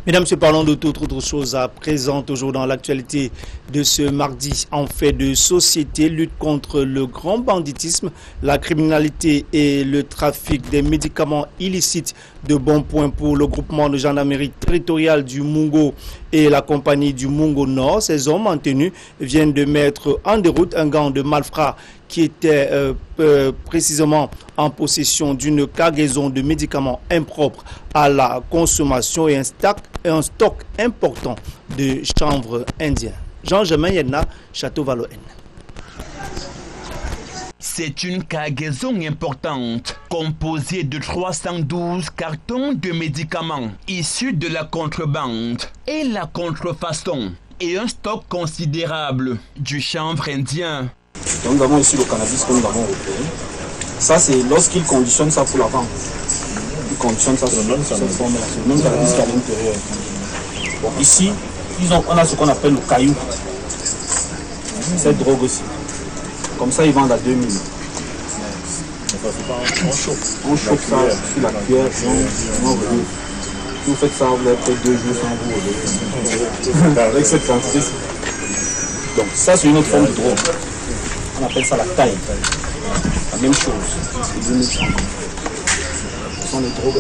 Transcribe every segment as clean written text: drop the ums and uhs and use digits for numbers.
Mesdames, Messieurs, parlons de toute autre chose à présent, toujours dans l'actualité de ce mardi. En fait de société, lutte contre le grand banditisme, la criminalité et le trafic des médicaments illicites. De bons points pour le groupement de gendarmerie territoriale du Mungo et la compagnie du Mungo Nord. Ces hommes en tenue viennent de mettre en déroute un gang de malfrats qui était précisément en possession d'une cargaison de médicaments impropres à la consommation et un stock important de chanvre indien. Jean-Germain Yenna, Château-Valoën. C'est une cargaison importante, composée de 312 cartons de médicaments issus de la contrebande et la contrefaçon, et un stock considérable du chanvre indien. Donc nous avons ici le cannabis que nous avons repéré. Ça c'est lorsqu'ils conditionnent ça pour la vente. Ils conditionnent ça sur cette forme-là. C'est le même cannabis qui est à l'intérieur. Bon, ici, on a ce qu'on appelle le caillou. Cette drogue aussi. Comme ça, ils vendent à 2000. On chauffe ça sur la cuillère. Si vous faites ça, vous avez peut-être 2 jours sans vous. Avec cette quantité. Donc ça, c'est une autre forme de drogue. On appelle ça la taille. La même chose. C'est 2500. Ce sont les drogues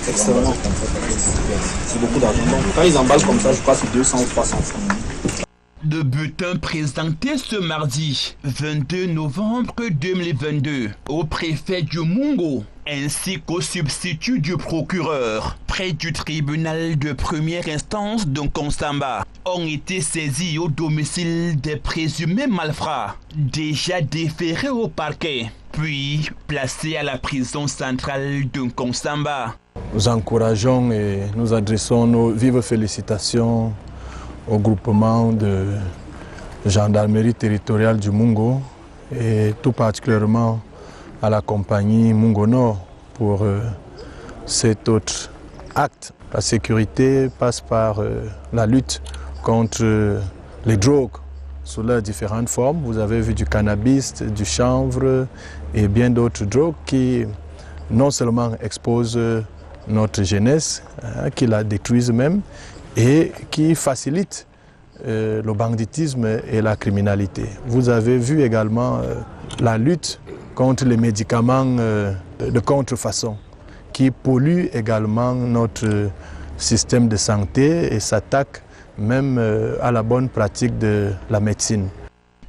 extrêmement. C'est beaucoup d'argent. Quand ils emballent comme ça, je crois que c'est 200 ou 300 francs. Le bulletin présenté ce mardi 22 novembre 2022 au préfet du Mungo ainsi qu'au substitut du procureur près du tribunal de première instance de Nkonsamba ont été saisis au domicile des présumés malfrats déjà déférés au parquet puis placés à la prison centrale de Nkonsamba. Nous encourageons et nous adressons nos vives félicitations au groupement de gendarmerie territoriale du Mungo et tout particulièrement à la compagnie Mungo Nord pour cet autre acte. La sécurité passe par la lutte contre les drogues sous leurs différentes formes. Vous avez vu du cannabis, du chanvre et bien d'autres drogues qui non seulement exposent notre jeunesse, qui la détruisent même, et qui facilite le banditisme et la criminalité. Vous avez vu également la lutte contre les médicaments de contrefaçon qui polluent également notre système de santé et s'attaquent même à la bonne pratique de la médecine.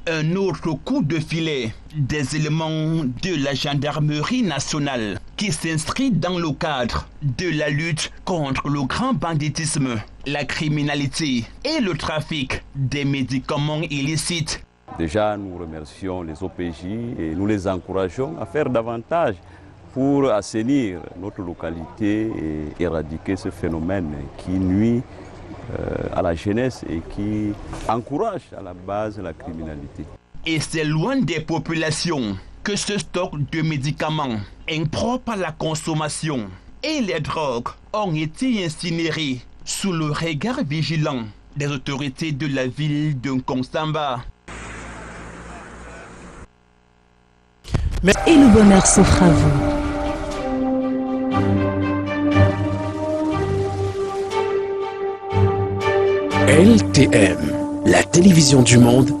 Un autre coup de filet des éléments de la gendarmerie nationale qui s'inscrit dans le cadre de la lutte contre le grand banditisme, la criminalité et le trafic des médicaments illicites. Déjà, nous remercions les OPJ et nous les encourageons à faire davantage pour assainir notre localité et éradiquer ce phénomène qui nuit à la jeunesse et qui encourage à la base la criminalité. Et c'est loin des populations que ce stock de médicaments impropres à la consommation et les drogues ont été incinérés sous le regard vigilant des autorités de la ville de Nkonsamba. Et le bonheur s'offre à vous. LTM, la télévision du monde